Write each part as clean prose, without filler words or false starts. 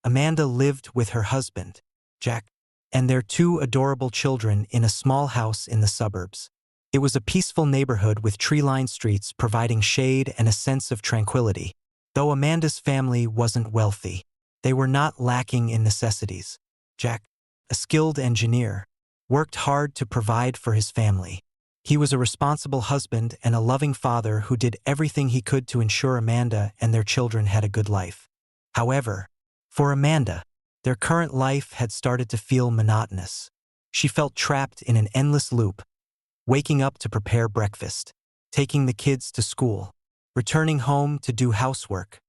Amanda lived with her husband, Jack, and their two adorable children in a small house in the suburbs. It was a peaceful neighborhood with tree-lined streets providing shade and a sense of tranquility. Though Amanda's family wasn't wealthy, they were not lacking in necessities. Jack, a skilled engineer, worked hard to provide for his family. He was a responsible husband and a loving father who did everything he could to ensure Amanda and their children had a good life. However, for Amanda, their current life had started to feel monotonous. She felt trapped in an endless loop, waking up to prepare breakfast, taking the kids to school, returning home to do housework,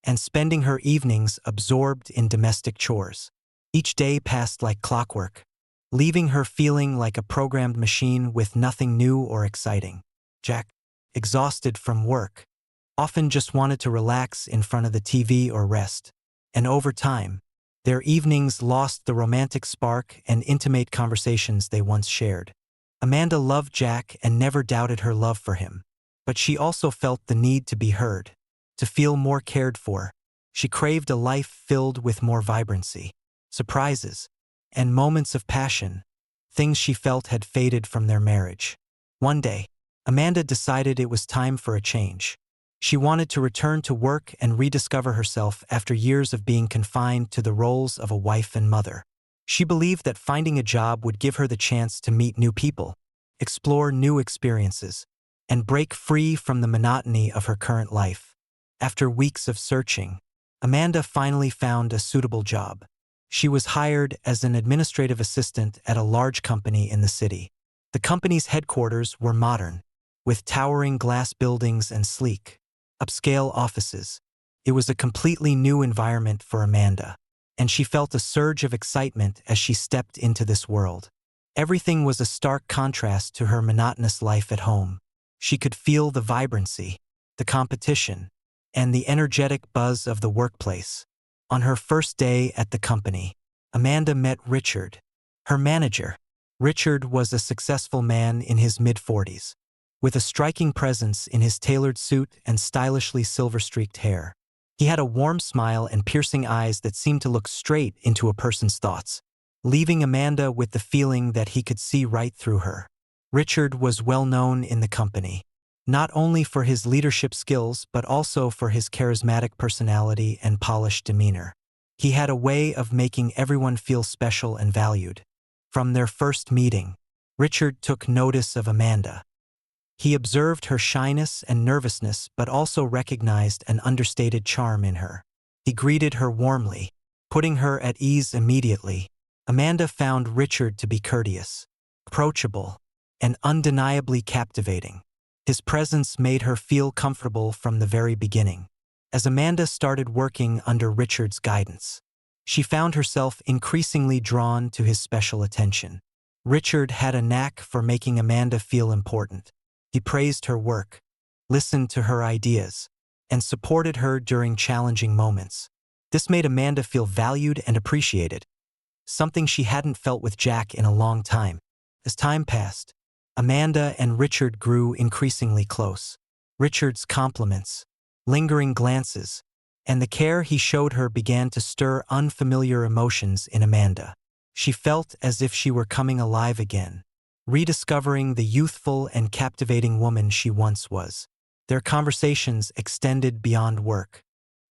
and spending her evenings absorbed in domestic chores. Each day passed like clockwork, leaving her feeling like a programmed machine with nothing new or exciting. Jack, exhausted from work, often just wanted to relax in front of the TV or rest. And over time, their evenings lost the romantic spark and intimate conversations they once shared. Amanda loved Jack and never doubted her love for him, but she also felt the need to be heard, to feel more cared for. She craved a life filled with more vibrancy, surprises, and moments of passion, things she felt had faded from their marriage. One day, Amanda decided it was time for a change. She wanted to return to work and rediscover herself after years of being confined to the roles of a wife and mother. She believed that finding a job would give her the chance to meet new people, explore new experiences, and break free from the monotony of her current life. After weeks of searching, Amanda finally found a suitable job. She was hired as an administrative assistant at a large company in the city. The company's headquarters were modern, with towering glass buildings and sleek, upscale offices. It was a completely new environment for Amanda, and she felt a surge of excitement as she stepped into this world. Everything was a stark contrast to her monotonous life at home. She could feel the vibrancy, the competition, and the energetic buzz of the workplace. On her first day at the company, Amanda met Richard, her manager. Richard was a successful man in his mid-40s, with a striking presence in his tailored suit and stylishly silver-streaked hair. He had a warm smile and piercing eyes that seemed to look straight into a person's thoughts, leaving Amanda with the feeling that he could see right through her. Richard was well known in the company, not only for his leadership skills but also for his charismatic personality and polished demeanor. He had a way of making everyone feel special and valued. From their first meeting, Richard took notice of Amanda. He observed her shyness and nervousness but also recognized an understated charm in her. He greeted her warmly, putting her at ease immediately. Amanda found Richard to be courteous, approachable, and undeniably captivating. His presence made her feel comfortable from the very beginning. As Amanda started working under Richard's guidance, she found herself increasingly drawn to his special attention. Richard had a knack for making Amanda feel important. He praised her work, listened to her ideas, and supported her during challenging moments. This made Amanda feel valued and appreciated, something she hadn't felt with Jack in a long time. As time passed, Amanda and Richard grew increasingly close. Richard's compliments, lingering glances, and the care he showed her began to stir unfamiliar emotions in Amanda. She felt as if she were coming alive again, rediscovering the youthful and captivating woman she once was. Their conversations extended beyond work,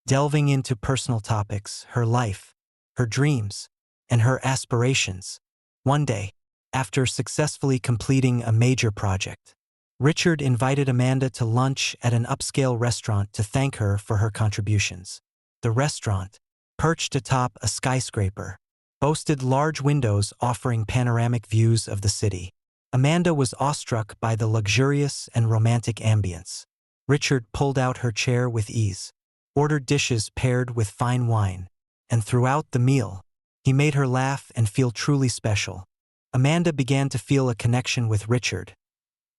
delving into personal topics, her life, her dreams, and her aspirations. One day, after successfully completing a major project, Richard invited Amanda to lunch at an upscale restaurant to thank her for her contributions. The restaurant, perched atop a skyscraper, boasted large windows offering panoramic views of the city. Amanda was awestruck by the luxurious and romantic ambience. Richard pulled out her chair with ease, ordered dishes paired with fine wine, and throughout the meal, he made her laugh and feel truly special. Amanda began to feel a connection with Richard,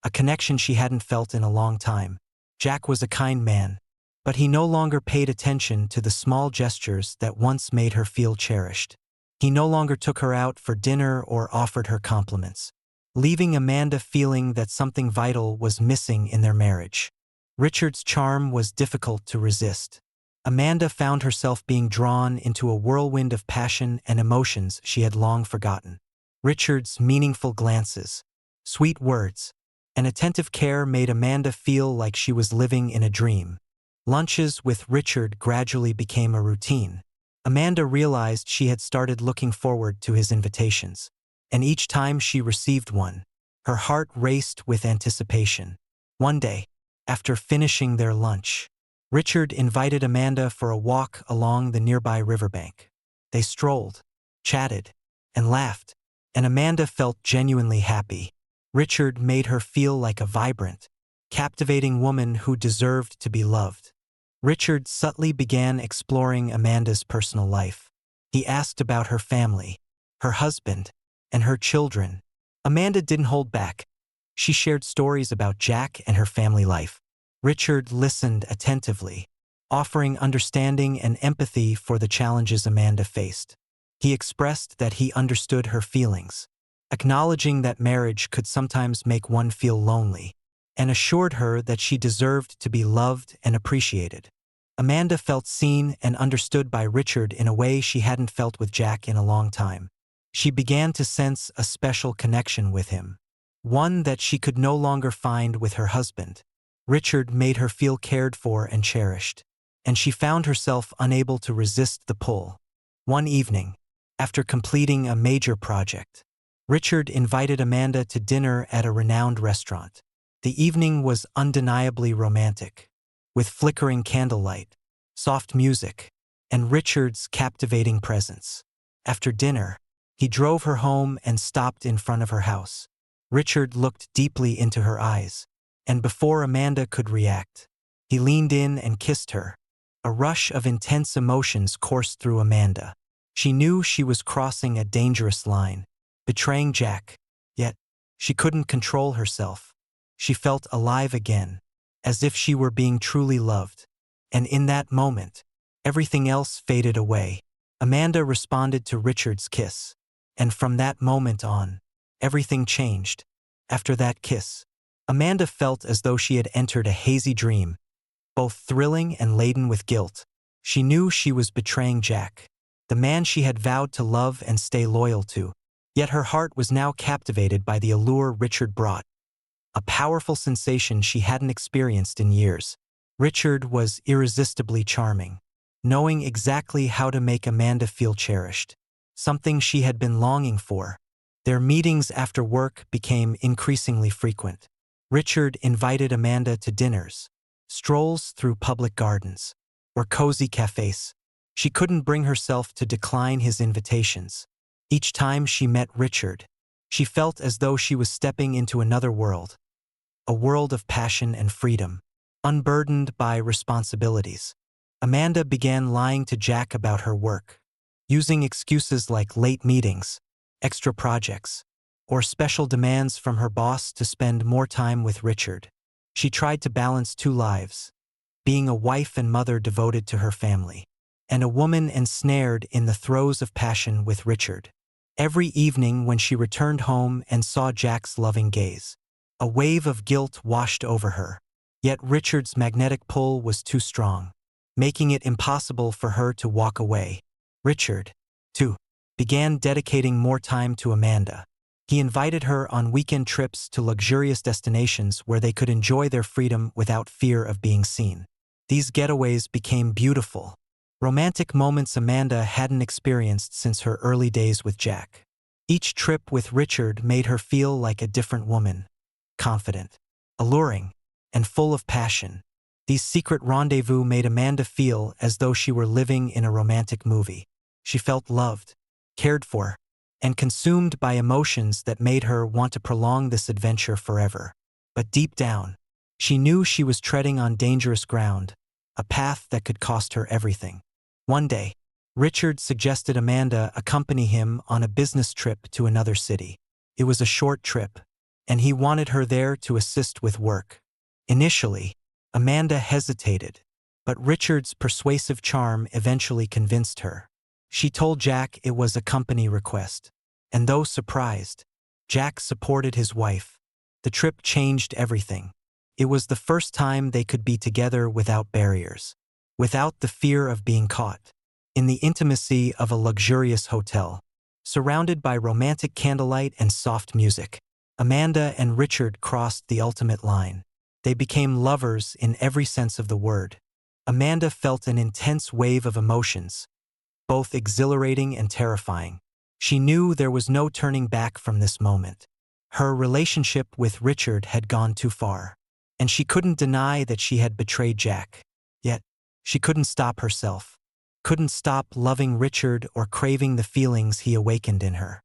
a connection she hadn't felt in a long time. Jack was a kind man, but he no longer paid attention to the small gestures that once made her feel cherished. He no longer took her out for dinner or offered her compliments, leaving Amanda feeling that something vital was missing in their marriage. Richard's charm was difficult to resist, Amanda found herself being drawn into a whirlwind of passion and emotions she had long forgotten. Richard's meaningful glances, sweet words, and attentive care made Amanda feel like she was living in a dream. Lunches with Richard gradually became a routine. Amanda realized she had started looking forward to his invitations, and each time she received one, her heart raced with anticipation. One day, after finishing their lunch, Richard invited Amanda for a walk along the nearby riverbank. They strolled, chatted, and laughed, and Amanda felt genuinely happy. Richard made her feel like a vibrant, captivating woman who deserved to be loved. Richard subtly began exploring Amanda's personal life. He asked about her family, her husband, and her children. Amanda didn't hold back. She shared stories about Jack and her family life. Richard listened attentively, offering understanding and empathy for the challenges Amanda faced. He expressed that he understood her feelings, acknowledging that marriage could sometimes make one feel lonely, and assured her that she deserved to be loved and appreciated. Amanda felt seen and understood by Richard in a way she hadn't felt with Jack in a long time. She began to sense a special connection with him, one that she could no longer find with her husband. Richard made her feel cared for and cherished, and she found herself unable to resist the pull. One evening, after completing a major project, Richard invited Amanda to dinner at a renowned restaurant. The evening was undeniably romantic, with flickering candlelight, soft music, and Richard's captivating presence. After dinner, he drove her home and stopped in front of her house. Richard looked deeply into her eyes, and before Amanda could react, he leaned in and kissed her. A rush of intense emotions coursed through Amanda. She knew she was crossing a dangerous line, betraying Jack, yet she couldn't control herself. She felt alive again, as if she were being truly loved. And in that moment, everything else faded away. Amanda responded to Richard's kiss, and from that moment on, everything changed. After that kiss, Amanda felt as though she had entered a hazy dream, both thrilling and laden with guilt. She knew she was betraying Jack, the man she had vowed to love and stay loyal to. Yet her heart was now captivated by the allure Richard brought, a powerful sensation she hadn't experienced in years. Richard was irresistibly charming, knowing exactly how to make Amanda feel cherished, something she had been longing for. Their meetings after work became increasingly frequent. Richard invited Amanda to dinners, strolls through public gardens, or cozy cafes. She couldn't bring herself to decline his invitations. Each time she met Richard, she felt as though she was stepping into another world, a world of passion and freedom, unburdened by responsibilities. Amanda began lying to Jack about her work, using excuses like late meetings, extra projects, or special demands from her boss to spend more time with Richard. She tried to balance two lives, being a wife and mother devoted to her family, and a woman ensnared in the throes of passion with Richard. Every evening when she returned home and saw Jack's loving gaze, a wave of guilt washed over her. Yet Richard's magnetic pull was too strong, making it impossible for her to walk away. Richard, too, began dedicating more time to Amanda. He invited her on weekend trips to luxurious destinations where they could enjoy their freedom without fear of being seen. These getaways became beautiful, romantic moments Amanda hadn't experienced since her early days with Jack. Each trip with Richard made her feel like a different woman, confident, alluring, and full of passion. These secret rendezvous made Amanda feel as though she were living in a romantic movie. She felt loved, cared for, and consumed by emotions that made her want to prolong this adventure forever. But deep down, she knew she was treading on dangerous ground, a path that could cost her everything. One day, Richard suggested Amanda accompany him on a business trip to another city. It was a short trip, and he wanted her there to assist with work. Initially, Amanda hesitated, but Richard's persuasive charm eventually convinced her. She told Jack it was a company request, and though surprised, Jack supported his wife. The trip changed everything. It was the first time they could be together without barriers. without the fear of being caught. In the intimacy of a luxurious hotel, surrounded by romantic candlelight and soft music, Amanda and Richard crossed the ultimate line. They became lovers in every sense of the word. Amanda felt an intense wave of emotions, both exhilarating and terrifying. She knew there was no turning back from this moment. Her relationship with Richard had gone too far, and she couldn't deny that she had betrayed Jack. Yet, she couldn't stop herself, couldn't stop loving Richard or craving the feelings he awakened in her.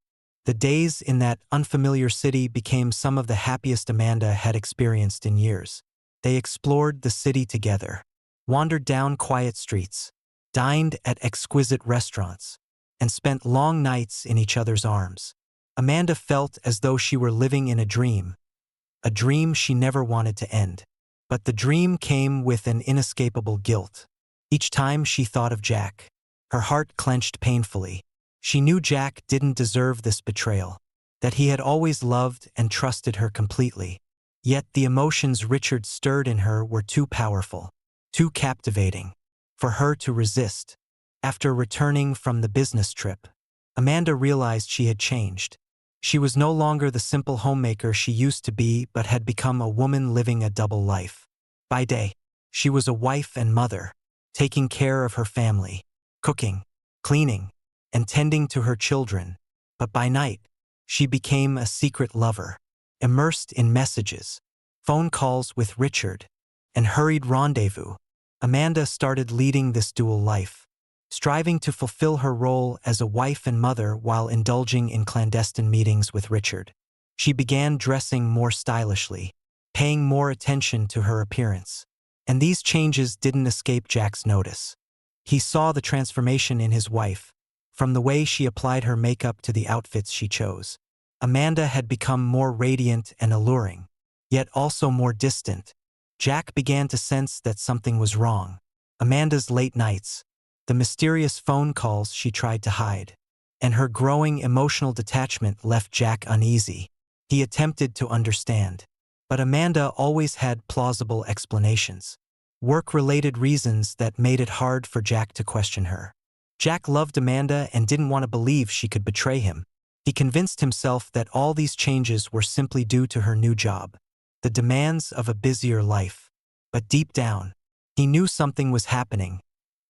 The days in that unfamiliar city became some of the happiest Amanda had experienced in years. They explored the city together, wandered down quiet streets, dined at exquisite restaurants, and spent long nights in each other's arms. Amanda felt as though she were living in a dream she never wanted to end. But the dream came with an inescapable guilt. Each time she thought of Jack, her heart clenched painfully. She knew Jack didn't deserve this betrayal, that he had always loved and trusted her completely. Yet the emotions Richard stirred in her were too powerful, too captivating, for her to resist. After returning from the business trip, Amanda realized she had changed. She was no longer the simple homemaker she used to be, but had become a woman living a double life. By day, she was a wife and mother, taking care of her family, cooking, cleaning, and tending to her children. But by night, she became a secret lover, immersed in messages, phone calls with Richard, and hurried rendezvous. Amanda started leading this dual life, striving to fulfill her role as a wife and mother while indulging in clandestine meetings with Richard. She began dressing more stylishly, paying more attention to her appearance. And these changes didn't escape Jack's notice. He saw the transformation in his wife, from the way she applied her makeup to the outfits she chose. Amanda had become more radiant and alluring, yet also more distant. Jack began to sense that something was wrong. Amanda's late nights, the mysterious phone calls she tried to hide, and her growing emotional detachment left Jack uneasy. He attempted to understand, but Amanda always had plausible explanations, work-related reasons that made it hard for Jack to question her. Jack loved Amanda and didn't want to believe she could betray him. He convinced himself that all these changes were simply due to her new job, the demands of a busier life. But deep down, he knew something was happening,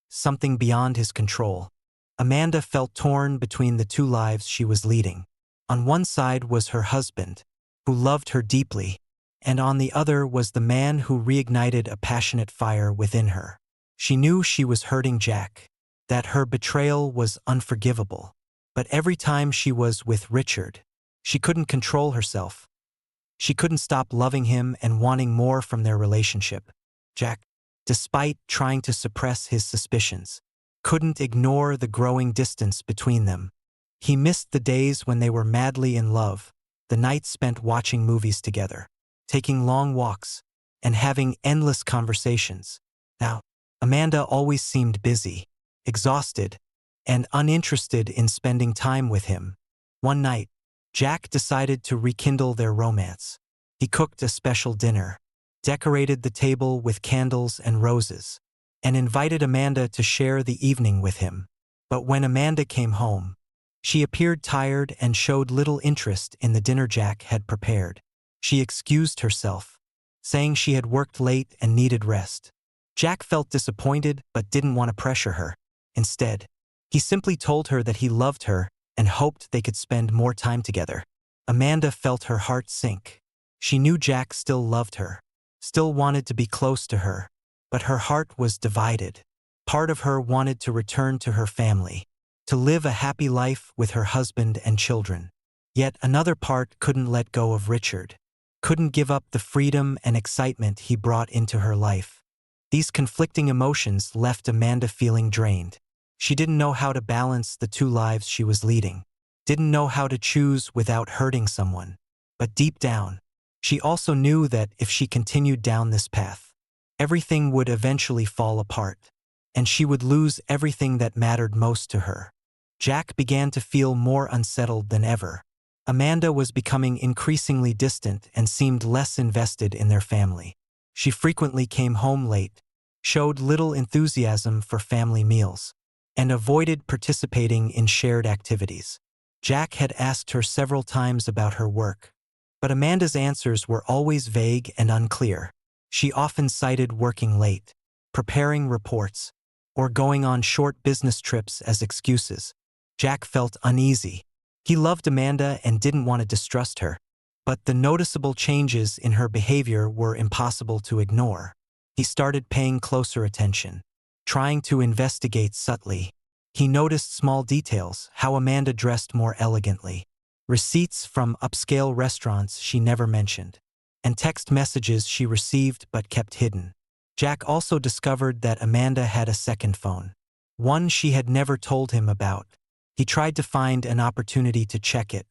something beyond his control. Amanda felt torn between the two lives she was leading. On one side was her husband, who loved her deeply, and on the other was the man who reignited a passionate fire within her. She knew she was hurting Jack, that her betrayal was unforgivable. But every time she was with Richard, she couldn't control herself. She couldn't stop loving him and wanting more from their relationship. Jack, despite trying to suppress his suspicions, couldn't ignore the growing distance between them. He missed the days when they were madly in love, the nights spent watching movies together, taking long walks, and having endless conversations. Now, Amanda always seemed busy, exhausted, and uninterested in spending time with him. One night, Jack decided to rekindle their romance. He cooked a special dinner, decorated the table with candles and roses, and invited Amanda to share the evening with him. But when Amanda came home, she appeared tired and showed little interest in the dinner Jack had prepared. She excused herself, saying she had worked late and needed rest. Jack felt disappointed but didn't want to pressure her. Instead, he simply told her that he loved her and hoped they could spend more time together. Amanda felt her heart sink. She knew Jack still loved her, still wanted to be close to her, but her heart was divided. Part of her wanted to return to her family, to live a happy life with her husband and children. Yet another part couldn't let go of Richard, couldn't give up the freedom and excitement he brought into her life. These conflicting emotions left Amanda feeling drained. She didn't know how to balance the two lives she was leading, didn't know how to choose without hurting someone. But deep down, she also knew that if she continued down this path, everything would eventually fall apart, and she would lose everything that mattered most to her. Jack began to feel more unsettled than ever. Amanda was becoming increasingly distant and seemed less invested in their family. She frequently came home late, showed little enthusiasm for family meals, and avoided participating in shared activities. Jack had asked her several times about her work, but Amanda's answers were always vague and unclear. She often cited working late, preparing reports, or going on short business trips as excuses. Jack felt uneasy. He loved Amanda and didn't want to distrust her, but the noticeable changes in her behavior were impossible to ignore. He started paying closer attention, trying to investigate subtly. He noticed small details, how Amanda dressed more elegantly, receipts from upscale restaurants she never mentioned, and text messages she received but kept hidden. Jack also discovered that Amanda had a second phone, one she had never told him about. He tried to find an opportunity to check it,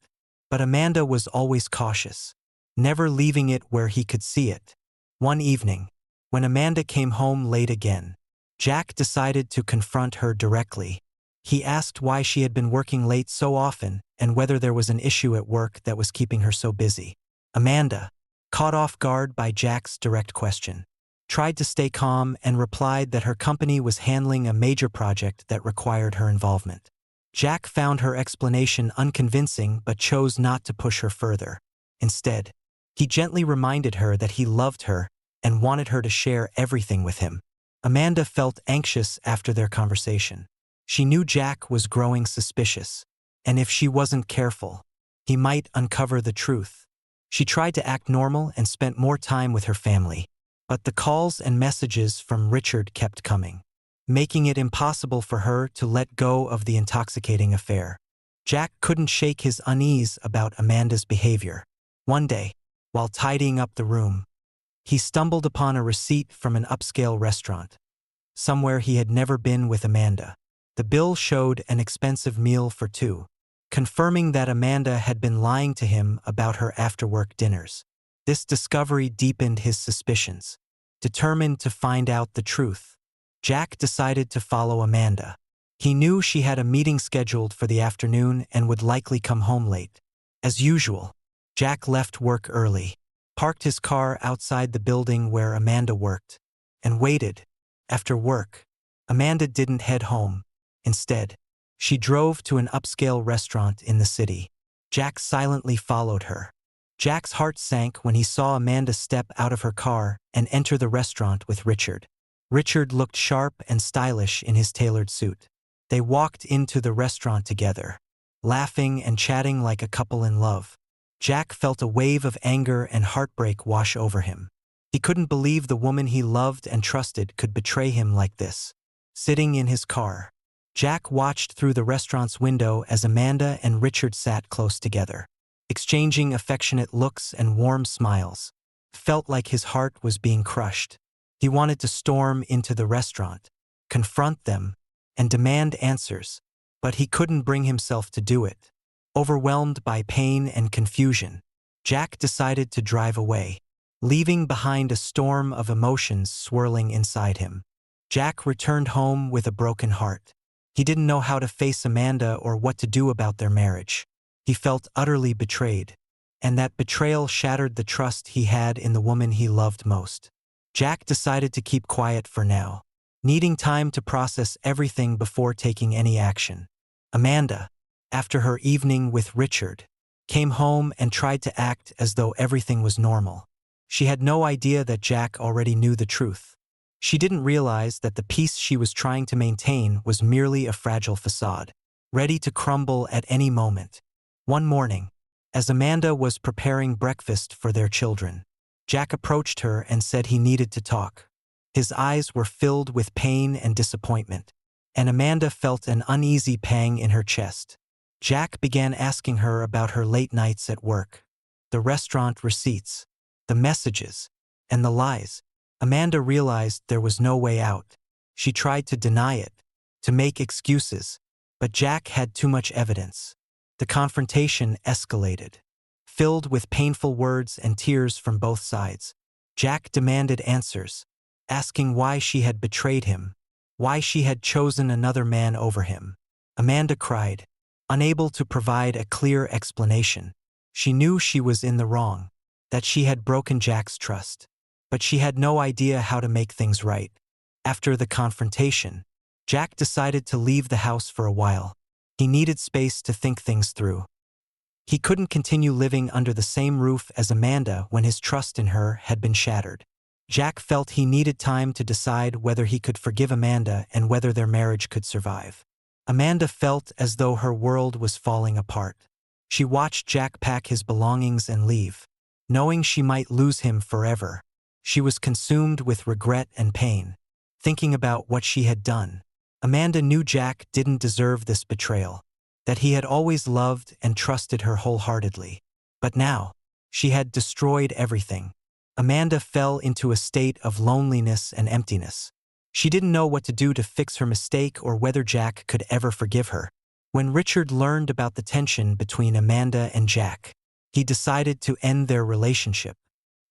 but Amanda was always cautious, never leaving it where he could see it. One evening, when Amanda came home late again, Jack decided to confront her directly. He asked why she had been working late so often and whether there was an issue at work that was keeping her so busy. Amanda, caught off guard by Jack's direct question, tried to stay calm and replied that her company was handling a major project that required her involvement. Jack found her explanation unconvincing but chose not to push her further. Instead, he gently reminded her that he loved her and wanted her to share everything with him. Amanda felt anxious after their conversation. She knew Jack was growing suspicious, and if she wasn't careful, he might uncover the truth. She tried to act normal and spent more time with her family, but the calls and messages from Richard kept coming, making it impossible for her to let go of the intoxicating affair. Jack couldn't shake his unease about Amanda's behavior. One day, while tidying up the room, he stumbled upon a receipt from an upscale restaurant, somewhere he had never been with Amanda. The bill showed an expensive meal for two, confirming that Amanda had been lying to him about her after-work dinners. This discovery deepened his suspicions. Determined to find out the truth, Jack decided to follow Amanda. He knew she had a meeting scheduled for the afternoon and would likely come home late. As usual, Jack left work early, parked his car outside the building where Amanda worked, and waited. After work, Amanda didn't head home. Instead, she drove to an upscale restaurant in the city. Jack silently followed her. Jack's heart sank when he saw Amanda step out of her car and enter the restaurant with Richard. Richard looked sharp and stylish in his tailored suit. They walked into the restaurant together, laughing and chatting like a couple in love. Jack felt a wave of anger and heartbreak wash over him. He couldn't believe the woman he loved and trusted could betray him like this. Sitting in his car, Jack watched through the restaurant's window as Amanda and Richard sat close together, exchanging affectionate looks and warm smiles. Felt like his heart was being crushed. He wanted to storm into the restaurant, confront them, and demand answers, but he couldn't bring himself to do it. Overwhelmed by pain and confusion, Jack decided to drive away, leaving behind a storm of emotions swirling inside him. Jack returned home with a broken heart. He didn't know how to face Amanda or what to do about their marriage. He felt utterly betrayed, and that betrayal shattered the trust he had in the woman he loved most. Jack decided to keep quiet for now, needing time to process everything before taking any action. Amanda, after her evening with Richard, came home and tried to act as though everything was normal. She had no idea that Jack already knew the truth. She didn't realize that the peace she was trying to maintain was merely a fragile facade, ready to crumble at any moment. One morning, as Amanda was preparing breakfast for their children, Jack approached her and said he needed to talk. His eyes were filled with pain and disappointment, and Amanda felt an uneasy pang in her chest. Jack began asking her about her late nights at work, the restaurant receipts, the messages, and the lies. Amanda realized there was no way out. She tried to deny it, to make excuses, but Jack had too much evidence. The confrontation escalated. Filled with painful words and tears from both sides, Jack demanded answers, asking why she had betrayed him, why she had chosen another man over him. Amanda cried, unable to provide a clear explanation. She knew she was in the wrong, that she had broken Jack's trust, but she had no idea how to make things right. After the confrontation, Jack decided to leave the house for a while. He needed space to think things through. He couldn't continue living under the same roof as Amanda when his trust in her had been shattered. Jack felt he needed time to decide whether he could forgive Amanda and whether their marriage could survive. Amanda felt as though her world was falling apart. She watched Jack pack his belongings and leave, knowing she might lose him forever. She was consumed with regret and pain, thinking about what she had done. Amanda knew Jack didn't deserve this betrayal, that he had always loved and trusted her wholeheartedly. But now, she had destroyed everything. Amanda fell into a state of loneliness and emptiness. She didn't know what to do to fix her mistake or whether Jack could ever forgive her. When Richard learned about the tension between Amanda and Jack, he decided to end their relationship.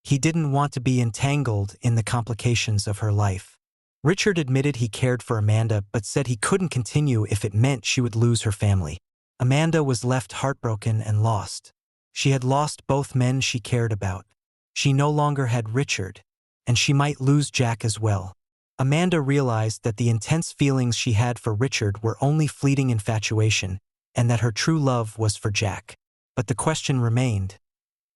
He didn't want to be entangled in the complications of her life. Richard admitted he cared for Amanda but said he couldn't continue if it meant she would lose her family. Amanda was left heartbroken and lost. She had lost both men she cared about. She no longer had Richard, and she might lose Jack as well. Amanda realized that the intense feelings she had for Richard were only fleeting infatuation and that her true love was for Jack. But the question remained,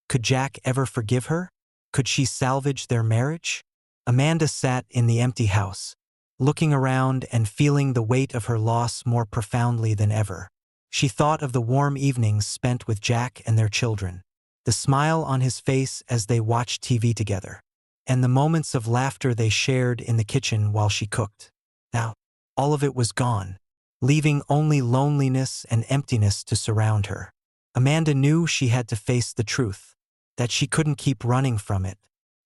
could Jack ever forgive her? Could she salvage their marriage? Amanda sat in the empty house, looking around and feeling the weight of her loss more profoundly than ever. She thought of the warm evenings spent with Jack and their children, the smile on his face as they watched TV together, and the moments of laughter they shared in the kitchen while she cooked. Now, all of it was gone, leaving only loneliness and emptiness to surround her. Amanda knew she had to face the truth, that she couldn't keep running from it.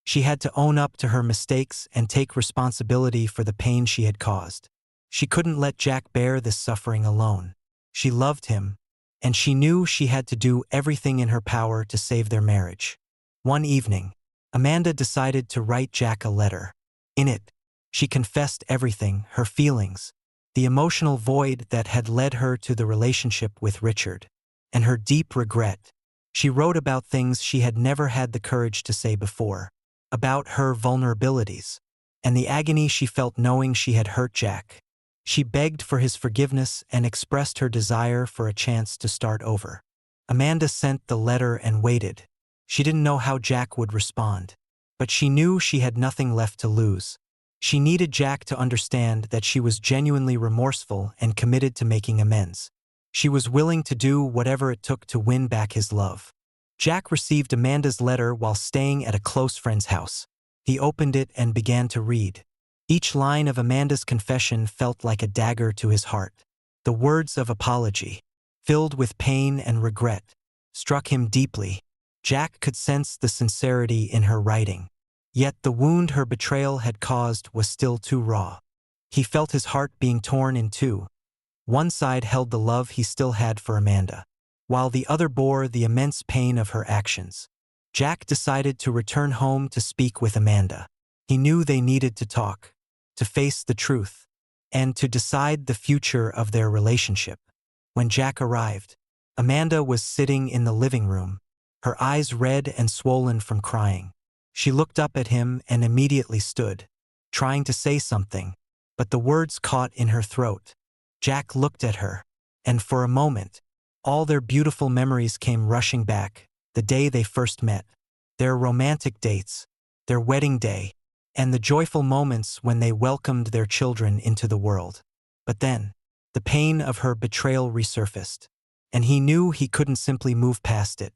She had to own up to her mistakes and take responsibility for the pain she had caused. She couldn't let Jack bear this suffering alone. She loved him, and she knew she had to do everything in her power to save their marriage. One evening, Amanda decided to write Jack a letter. In it, she confessed everything, her feelings, the emotional void that had led her to the relationship with Richard, and her deep regret. She wrote about things she had never had the courage to say before, about her vulnerabilities, and the agony she felt knowing she had hurt Jack. She begged for his forgiveness and expressed her desire for a chance to start over. Amanda sent the letter and waited. She didn't know how Jack would respond, but she knew she had nothing left to lose. She needed Jack to understand that she was genuinely remorseful and committed to making amends. She was willing to do whatever it took to win back his love. Jack received Amanda's letter while staying at a close friend's house. He opened it and began to read. Each line of Amanda's confession felt like a dagger to his heart. The words of apology, filled with pain and regret, struck him deeply. Jack could sense the sincerity in her writing. Yet the wound her betrayal had caused was still too raw. He felt his heart being torn in two. One side held the love he still had for Amanda, while the other bore the immense pain of her actions. Jack decided to return home to speak with Amanda. He knew they needed to talk, to face the truth, and to decide the future of their relationship. When Jack arrived, Amanda was sitting in the living room, her eyes red and swollen from crying. She looked up at him and immediately stood, trying to say something, but the words caught in her throat. Jack looked at her, and for a moment, all their beautiful memories came rushing back, the day they first met, their romantic dates, their wedding day, and the joyful moments when they welcomed their children into the world. But then, the pain of her betrayal resurfaced, and he knew he couldn't simply move past it.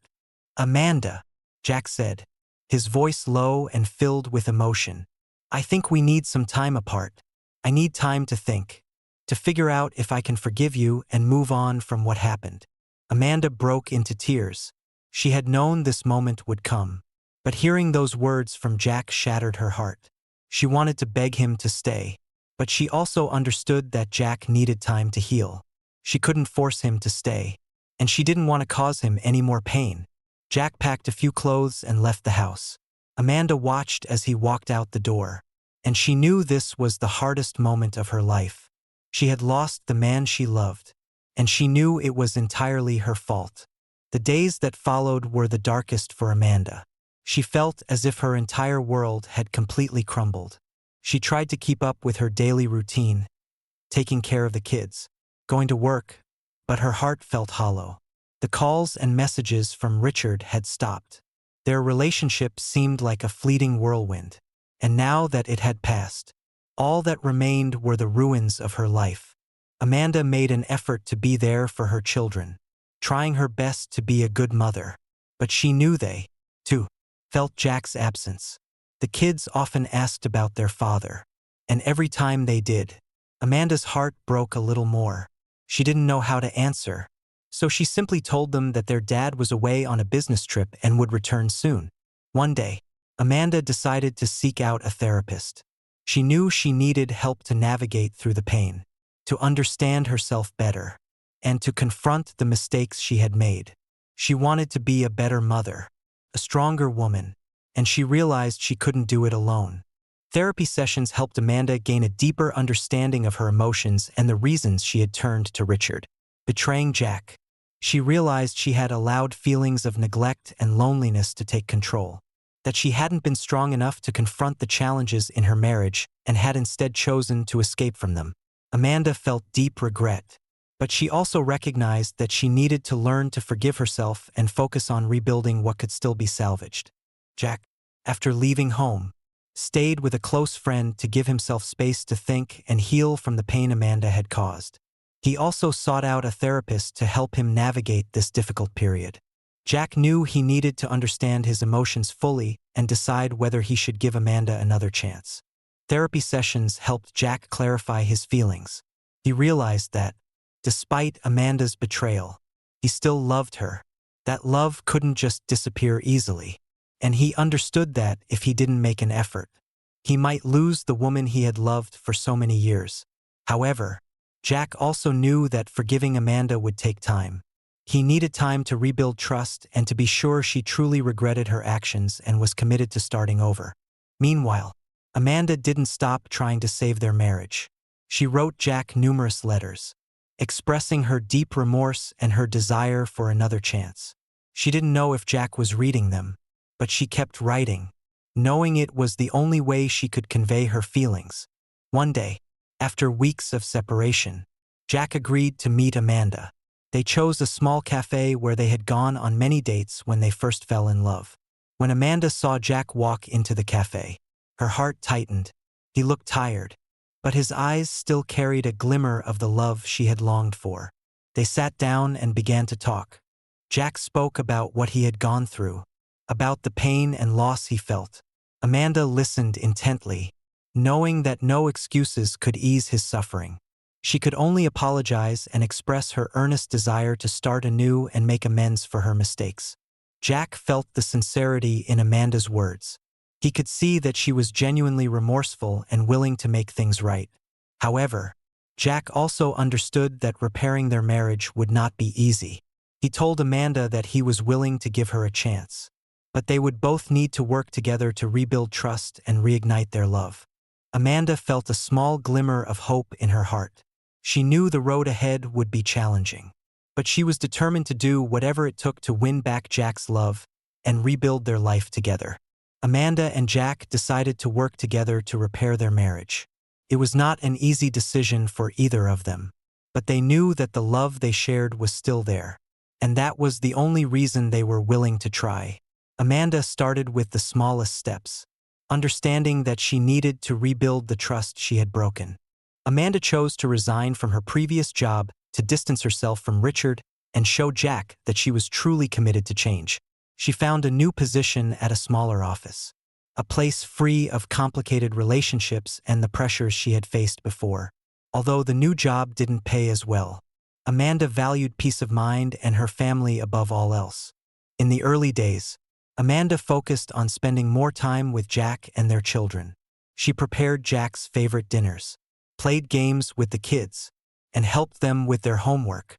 "Amanda," Jack said, his voice low and filled with emotion. "I think we need some time apart. I need time to think, to figure out if I can forgive you and move on from what happened." Amanda broke into tears. She had known this moment would come, but hearing those words from Jack shattered her heart. She wanted to beg him to stay, but she also understood that Jack needed time to heal. She couldn't force him to stay, and she didn't want to cause him any more pain. Jack packed a few clothes and left the house. Amanda watched as he walked out the door, and she knew this was the hardest moment of her life. She had lost the man she loved, and she knew it was entirely her fault. The days that followed were the darkest for Amanda. She felt as if her entire world had completely crumbled. She tried to keep up with her daily routine, taking care of the kids, going to work, but her heart felt hollow. The calls and messages from Richard had stopped. Their relationship seemed like a fleeting whirlwind, and now that it had passed, all that remained were the ruins of her life. Amanda made an effort to be there for her children, trying her best to be a good mother, but she knew they, too, felt Jack's absence. The kids often asked about their father, and every time they did, Amanda's heart broke a little more. She didn't know how to answer, so she simply told them that their dad was away on a business trip and would return soon. One day, Amanda decided to seek out a therapist. She knew she needed help to navigate through the pain, to understand herself better, and to confront the mistakes she had made. She wanted to be a better mother, a stronger woman, and she realized she couldn't do it alone. Therapy sessions helped Amanda gain a deeper understanding of her emotions and the reasons she had turned to Richard. Betraying Jack. She realized she had allowed feelings of neglect and loneliness to take control, that she hadn't been strong enough to confront the challenges in her marriage and had instead chosen to escape from them. Amanda felt deep regret, but she also recognized that she needed to learn to forgive herself and focus on rebuilding what could still be salvaged. Jack, after leaving home, stayed with a close friend to give himself space to think and heal from the pain Amanda had caused. He also sought out a therapist to help him navigate this difficult period. Jack knew he needed to understand his emotions fully and decide whether he should give Amanda another chance. Therapy sessions helped Jack clarify his feelings. He realized that, despite Amanda's betrayal, he still loved her. That love couldn't just disappear easily, and he understood that if he didn't make an effort, he might lose the woman he had loved for so many years. However, Jack also knew that forgiving Amanda would take time. He needed time to rebuild trust and to be sure she truly regretted her actions and was committed to starting over. Meanwhile, Amanda didn't stop trying to save their marriage. She wrote Jack numerous letters, expressing her deep remorse and her desire for another chance. She didn't know if Jack was reading them, but she kept writing, knowing it was the only way she could convey her feelings. One day, after weeks of separation, Jack agreed to meet Amanda. They chose a small cafe where they had gone on many dates when they first fell in love. When Amanda saw Jack walk into the cafe, her heart tightened. He looked tired, but his eyes still carried a glimmer of the love she had longed for. They sat down and began to talk. Jack spoke about what he had gone through, about the pain and loss he felt. Amanda listened intently, knowing that no excuses could ease his suffering. She could only apologize and express her earnest desire to start anew and make amends for her mistakes. Jack felt the sincerity in Amanda's words. He could see that she was genuinely remorseful and willing to make things right. However, Jack also understood that repairing their marriage would not be easy. He told Amanda that he was willing to give her a chance, but they would both need to work together to rebuild trust and reignite their love. Amanda felt a small glimmer of hope in her heart. She knew the road ahead would be challenging, but she was determined to do whatever it took to win back Jack's love and rebuild their life together. Amanda and Jack decided to work together to repair their marriage. It was not an easy decision for either of them, but they knew that the love they shared was still there, and that was the only reason they were willing to try. Amanda started with the smallest steps, understanding that she needed to rebuild the trust she had broken. Amanda chose to resign from her previous job to distance herself from Richard and show Jack that she was truly committed to change. She found a new position at a smaller office, a place free of complicated relationships and the pressures she had faced before. Although the new job didn't pay as well, Amanda valued peace of mind and her family above all else. In the early days, Amanda focused on spending more time with Jack and their children. She prepared Jack's favorite dinners, played games with the kids, and helped them with their homework.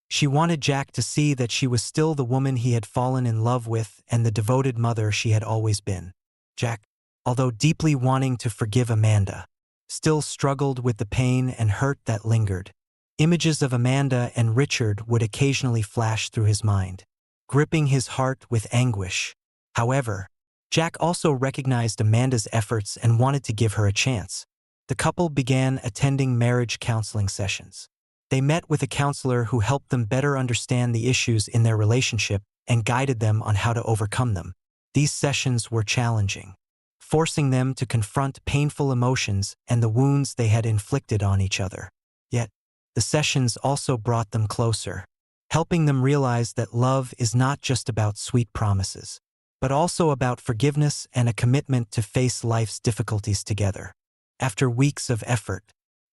She wanted Jack to see that she was still the woman he had fallen in love with and the devoted mother she had always been. Jack, although deeply wanting to forgive Amanda, still struggled with the pain and hurt that lingered. Images of Amanda and Richard would occasionally flash through his mind, gripping his heart with anguish. However, Jack also recognized Amanda's efforts and wanted to give her a chance. The couple began attending marriage counseling sessions. They met with a counselor who helped them better understand the issues in their relationship and guided them on how to overcome them. These sessions were challenging, forcing them to confront painful emotions and the wounds they had inflicted on each other. Yet, the sessions also brought them closer, helping them realize that love is not just about sweet promises, but also about forgiveness and a commitment to face life's difficulties together. After weeks of effort,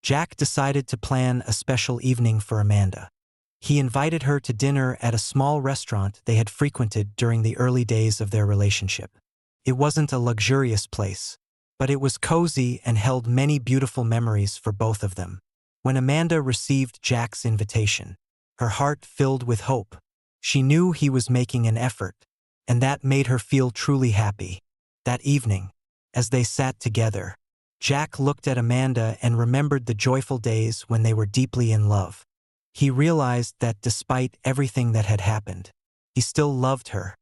Jack decided to plan a special evening for Amanda. He invited her to dinner at a small restaurant they had frequented during the early days of their relationship. It wasn't a luxurious place, but it was cozy and held many beautiful memories for both of them. When Amanda received Jack's invitation, her heart filled with hope. She knew he was making an effort, and that made her feel truly happy. That evening, as they sat together, Jack looked at Amanda and remembered the joyful days when they were deeply in love. He realized that despite everything that had happened, he still loved her.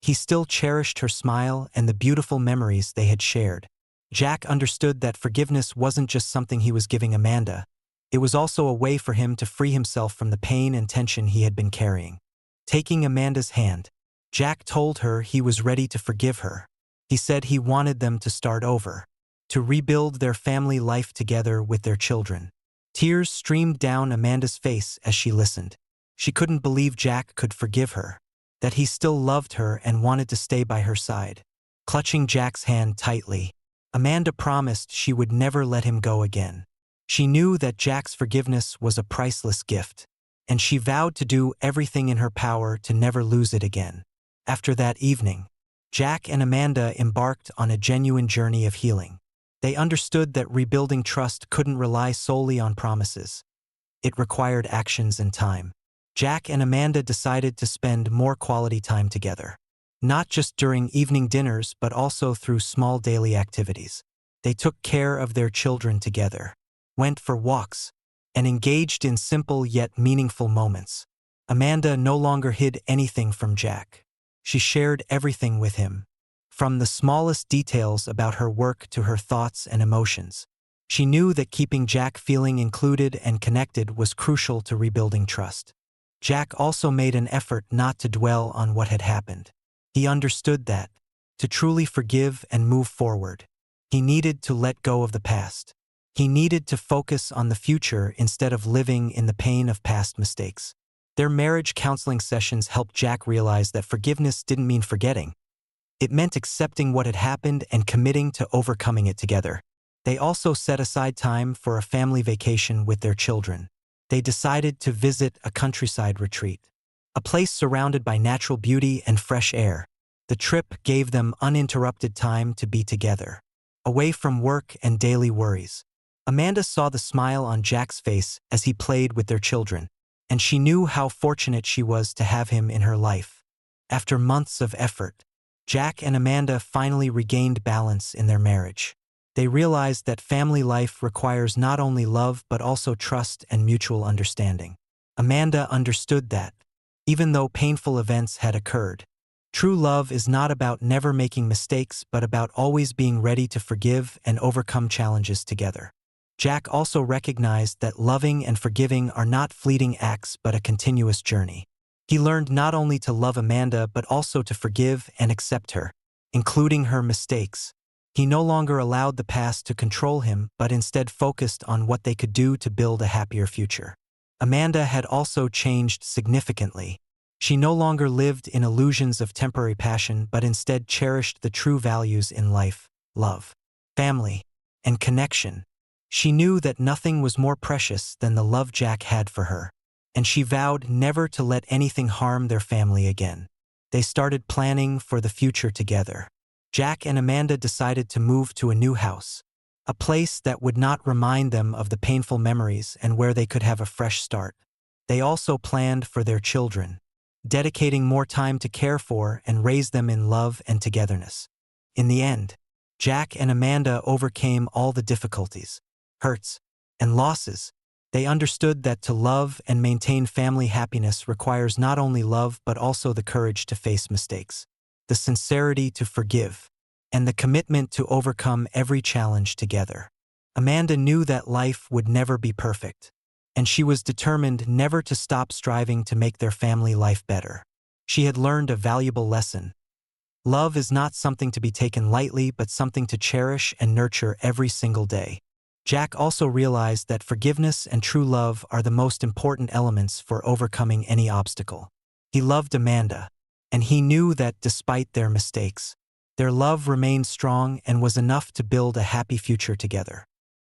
He still cherished her smile and the beautiful memories they had shared. Jack understood that forgiveness wasn't just something he was giving Amanda. It was also a way for him to free himself from the pain and tension he had been carrying. Taking Amanda's hand, Jack told her he was ready to forgive her. He said he wanted them to start over, to rebuild their family life together with their children. Tears streamed down Amanda's face as she listened. She couldn't believe Jack could forgive her, that he still loved her and wanted to stay by her side. Clutching Jack's hand tightly, Amanda promised she would never let him go again. She knew that Jack's forgiveness was a priceless gift, and she vowed to do everything in her power to never lose it again. After that evening, Jack and Amanda embarked on a genuine journey of healing. They understood that rebuilding trust couldn't rely solely on promises. It required actions and time. Jack and Amanda decided to spend more quality time together, not just during evening dinners but also through small daily activities. They took care of their children together, went for walks, and engaged in simple yet meaningful moments. Amanda no longer hid anything from Jack. She shared everything with him, from the smallest details about her work to her thoughts and emotions. She knew that keeping Jack feeling included and connected was crucial to rebuilding trust. Jack also made an effort not to dwell on what had happened. He understood that, to truly forgive and move forward, he needed to let go of the past. He needed to focus on the future instead of living in the pain of past mistakes. Their marriage counseling sessions helped Jack realize that forgiveness didn't mean forgetting. It meant accepting what had happened and committing to overcoming it together. They also set aside time for a family vacation with their children. They decided to visit a countryside retreat, a place surrounded by natural beauty and fresh air. The trip gave them uninterrupted time to be together, away from work and daily worries. Amanda saw the smile on Jack's face as he played with their children, and she knew how fortunate she was to have him in her life. After months of effort, Jack and Amanda finally regained balance in their marriage. They realized that family life requires not only love but also trust and mutual understanding. Amanda understood that, even though painful events had occurred, true love is not about never making mistakes but about always being ready to forgive and overcome challenges together. Jack also recognized that loving and forgiving are not fleeting acts but a continuous journey. He learned not only to love Amanda but also to forgive and accept her, including her mistakes. He no longer allowed the past to control him but instead focused on what they could do to build a happier future. Amanda had also changed significantly. She no longer lived in illusions of temporary passion but instead cherished the true values in life: love, family, and connection. She knew that nothing was more precious than the love Jack had for her, and she vowed never to let anything harm their family again. They started planning for the future together. Jack and Amanda decided to move to a new house, a place that would not remind them of the painful memories and where they could have a fresh start. They also planned for their children, dedicating more time to care for and raise them in love and togetherness. In the end, Jack and Amanda overcame all the difficulties, hurts, and losses. They understood that to love and maintain family happiness requires not only love but also the courage to face mistakes. the sincerity to forgive, and the commitment to overcome every challenge together. Amanda knew that life would never be perfect, and she was determined never to stop striving to make their family life better. She had learned a valuable lesson. Love is not something to be taken lightly, but something to cherish and nurture every single day. Jack also realized that forgiveness and true love are the most important elements for overcoming any obstacle. He loved Amanda, and he knew that despite their mistakes, their love remained strong and was enough to build a happy future together.